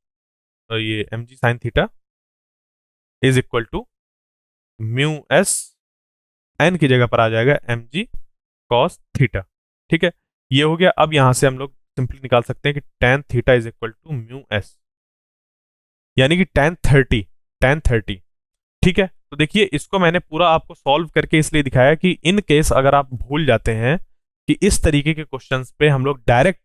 ये M G sine theta is equal to mu S N की जगह पर आ जाएगा एम जी कॉस थीटा, ठीक है। ये हो गया। अब यहां से हम लोग सिंपली निकाल सकते हैं कि tan theta is equal to mu S, यानी कि टेन थर्टी, ठीक है। तो देखिए इसको मैंने पूरा आपको सॉल्व करके इसलिए दिखाया कि इन केस अगर आप भूल जाते हैं कि इस तरीके के क्वेश्चंस पे हम लोग direct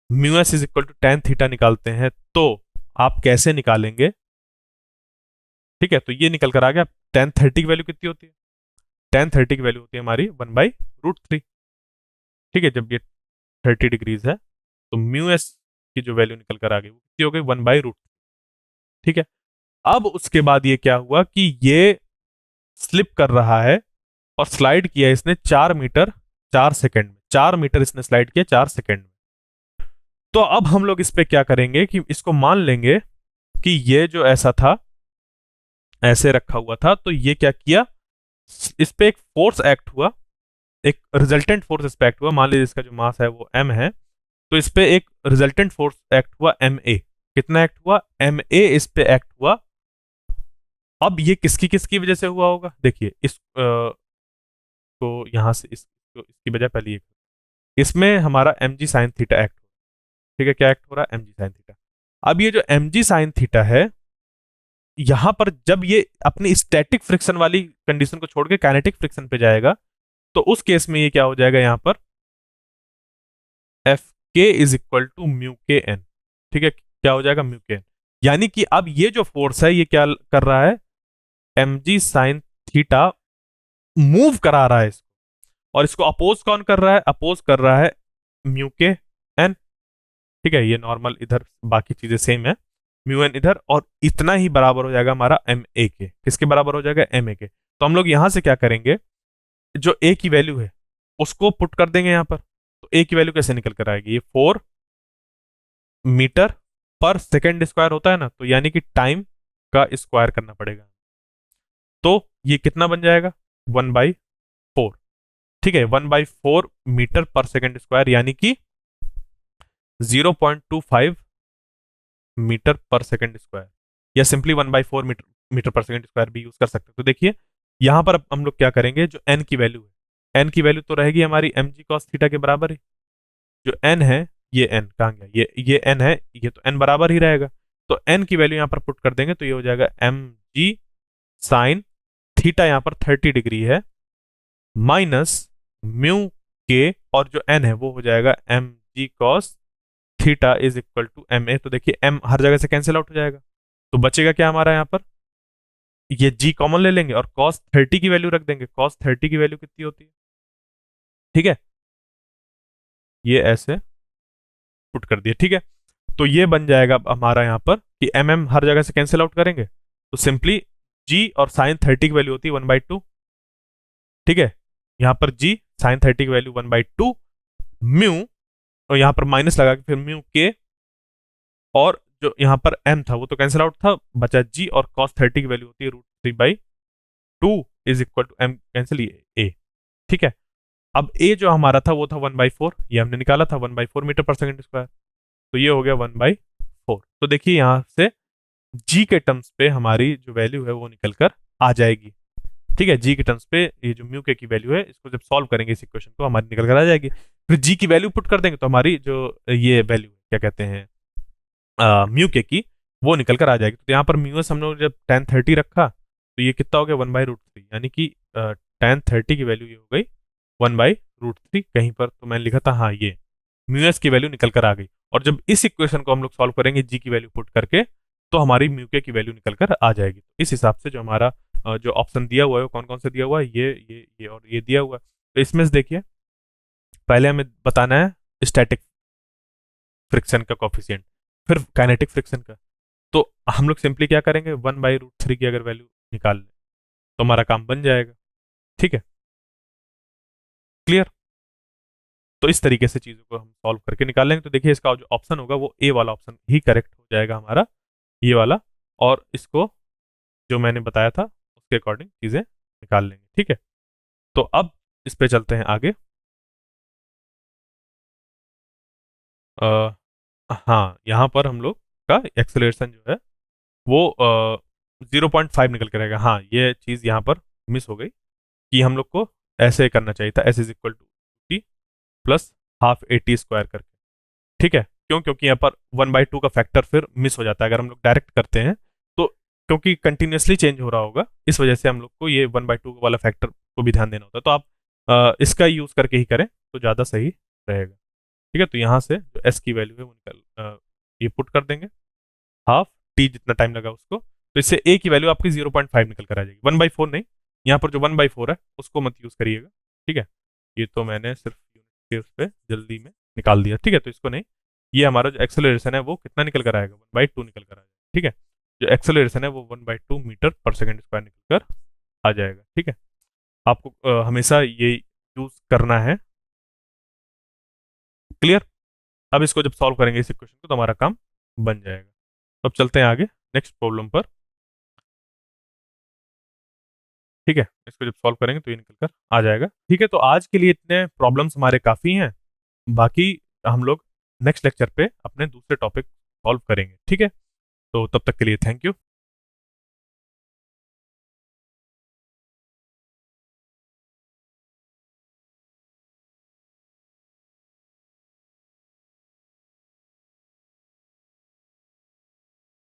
mu S is equal to tan theta निकालते हैं, तो आप कैसे निकालेंगे, ठीक है। तो ये निकल कर आ गया। टेन थर्टी की वैल्यू कितनी होती है, टेन थर्टी की वैल्यू होती है हमारी 1/√3, ठीक है। जब ये 30 डिग्रीज है तो म्यू एस की जो वैल्यू निकल कर आ गई वो कितनी हो गई, 1/√। ठीक है। अब उसके बाद ये क्या हुआ कि ये स्लिप कर रहा है और स्लाइड किया इसने 4 मीटर 4 सेकंड में, 4 मीटर इसने स्लाइड किया 4 सेकंड में। तो अब हम लोग इस पे क्या करेंगे कि इसको मान लेंगे कि ये जो ऐसा था, ऐसे रखा हुआ था, तो ये क्या किया, इस पे एक फोर्स एक्ट हुआ, एक रिजल्टेंट फोर्स इस पे एक्ट हुआ। मान लीजिए इसका जो मास है वो m है, तो इस पे एक रिजल्टेंट फोर्स एक्ट हुआ ma। कितना एक्ट हुआ, ma इस पे एक्ट हुआ। अब ये किसकी किसकी वजह से हुआ होगा, देखिए इस तो यहां से इसकी वजह पहले ये, इसमें हमारा mg साइन थीटा एक्ट, ठीक है, क्या एक्ट हो रहा है, mg साइन थीटा। अब ये जो mg साइन थीटा है, यहां पर जब ये अपनी स्टैटिक फ्रिक्शन वाली कंडीशन को छोड़ के काइनेटिक फ्रिक्शन पे जाएगा, तो उस केस में ये क्या हो जाएगा, यहां पर एफ के इज इक्वल टू म्यू के एन। ठीक है, क्या हो जाएगा, म्यू के एन। यानी कि अब ये जो फोर्स है ये क्या कर रहा है, M G sine theta move करा रहा है इसको, और इसको अपोज कौन कर रहा है, अपोज कर रहा है म्यू के एन। ठीक है, ये नॉर्मल इधर बाकी चीजें सेम है, म्यू एन इधर, और इतना ही बराबर हो जाएगा हमारा एम ए के। किसके बराबर हो जाएगा, एम ए के। तो हम लोग यहां से क्या करेंगे, जो ए की वैल्यू है उसको पुट कर देंगे यहां पर। तो ए की वैल्यू कैसे निकल कर आएगी, ये 4 मीटर पर सेकेंड स्क्वायर होता है ना, तो यानी कि टाइम का स्क्वायर करना पड़ेगा। तो ये कितना बन जाएगा, 1/4। ठीक है, 1/4 मीटर पर सेकेंड स्क्वायर, यानी कि 0.25 मीटर पर सेकेंड स्क्वायर, या सिंपली 1/4 मीटर पर सेकेंड स्क्वायर भी यूज कर सकते हैं। तो देखिए यहां पर अब हम लोग क्या करेंगे, जो एन की वैल्यू है, एन की वैल्यू तो रहेगी हमारी एम जी कॉस थीटा के बराबर ही। जो एन है, ये एन कहाँ गया, ये एन है, ये तो एन बराबर ही रहेगा। तो एन की वैल्यू यहां पर पुट कर देंगे तो ये हो जाएगा एम जी साइन थीटा, यहां पर 30 डिग्री है, माइनस म्यू के, और जो एन है वो हो जाएगा M G cos theta is equal to M A. तो देखिए एम हर जगह से कैंसिल आउट हो जाएगा, तो बचेगा क्या हमारा यहाँ पर, ये जी कॉमन ले लेंगे और कॉस 30 की वैल्यू रख देंगे। कॉस 30 की वैल्यू कितनी होती है, ठीक है, ये ऐसे पुट कर दिए। ठीक है, तो ये बन जाएगा अब हमारा यहाँ पर कि एम एम हर जगह से कैंसिल आउट करेंगे, तो सिंपली जी और साइन 30 की वैल्यू होती है 1/2। ठीक है, यहाँ पर जी साइन 30 की वैल्यू 1/2 म्यू, और यहाँ पर माइनस लगा के फिर म्यू के, और जो यहाँ पर एम था वो तो कैंसिल आउट था, बचा जी, और कॉस 30 की वैल्यू होती है √3/2 is equal to m, cancel a. ठीक है, अब ए जो हमारा था वो था 1/4, ये हमने निकाला था 1/4 मीटर पर सेकेंड स्क्वायर, तो ये हो गया 1/4। तो देखिए यहां से जी के टर्म्स पे हमारी जो वैल्यू है वो निकल कर आ जाएगी। ठीक है, जी के टर्म्स पे ये जो म्यू के की वैल्यू है, इसको जब सॉल्व करेंगे इस इक्वेशन को, हमारी निकल कर आ जाएगी। फिर जी की वैल्यू पुट कर देंगे तो हमारी जो ये वैल्यू क्या कहते हैं म्यू के की, वो निकल कर आ जाएगी। तो यहाँ पर म्यू एस हम लोग जब tan 30 रखा तो ये कितना हो गया 1/√3, यानी कि tan 30 की वैल्यू ये हो गई 1/√3। कहीं पर तो मैंने लिखा था, हाँ, ये म्यू एस की वैल्यू निकल कर आ गई। और जब इस इक्वेशन को हम लोग सॉल्व करेंगे जी की वैल्यू पुट करके, तो हमारी म्यू के की वैल्यू निकल कर आ जाएगी। तो इस हिसाब से जो हमारा जो ऑप्शन दिया हुआ है वो कौन कौन से दिया हुआ है, ये और ये दिया हुआ है। तो इसमें से देखिए पहले हमें बताना है स्टैटिक फ्रिक्शन का कॉफिशिएंट, फिर काइनेटिक फ्रिक्शन का। तो हम लोग सिंपली क्या करेंगे, 1/√3 की अगर वैल्यू निकाल लें तो हमारा काम बन जाएगा। ठीक है, क्लियर। तो इस तरीके से चीज़ों को हम सॉल्व करके निकाल लेंगे। तो देखिए इसका जो ऑप्शन होगा वो ए वाला ऑप्शन ही करेक्ट हो जाएगा हमारा, ये वाला। और इसको जो मैंने बताया था उसके अकॉर्डिंग चीज़ें निकाल लेंगे। ठीक है, तो अब इस पे चलते हैं आगे। हाँ, यहाँ पर हम लोग का एक्सेलरेशन जो है वो 0.5 निकल कर आएगा। हाँ, ये चीज़ यहाँ पर मिस हो गई कि हम लोग को ऐसे करना चाहिए था, S is equal to T plus half A T square करके। ठीक है, क्यों, क्योंकि यहाँ पर 1/2 का फैक्टर फिर मिस हो जाता है अगर हम लोग डायरेक्ट करते हैं तो, क्योंकि कंटिन्यूसली चेंज हो रहा होगा, इस वजह से हम लोग को ये 1/2 वाला फैक्टर को भी ध्यान देना होता है। तो आप इसका यूज करके ही करें तो ज़्यादा सही रहेगा। ठीक है, तो यहाँ से जो एस की वैल्यू है वो ये पुट कर देंगे, हाफ टी जितना टाइम लगा उसको, तो इससे ए की वैल्यू आपकी 0.5 निकल कर आ जाएगी, 1/4 नहीं। यहाँ पर जो 1/4 है उसको मत यूज करिएगा। ठीक है, ये तो मैंने सिर्फ यूनिट के उस पर जल्दी में निकाल दिया। ठीक है, तो इसको नहीं, ये हमारा जो एक्सेलरेशन है वो कितना निकल कर आएगा, 1/2 निकल कर आएगा। ठीक है, जो एक्सेलरेशन है वो 1/2 मीटर पर सेकंड स्क्वायर निकल कर आ जाएगा। ठीक है, आपको हमेशा ये यूज करना है। क्लियर? अब इसको जब सॉल्व करेंगे इस इक्वेशन को तो हमारा काम बन जाएगा। तो अब चलते हैं आगे नेक्स्ट प्रॉब्लम पर। ठीक है, इसको जब सॉल्व करेंगे तो ये निकल कर आ जाएगा। ठीक है, तो आज के लिए इतने प्रॉब्लम्स हमारे काफ़ी हैं। बाकी हम लोग नेक्स्ट लेक्चर पे अपने दूसरे टॉपिक सॉल्व करेंगे। ठीक है, तो तब तक के लिए थैंक यू।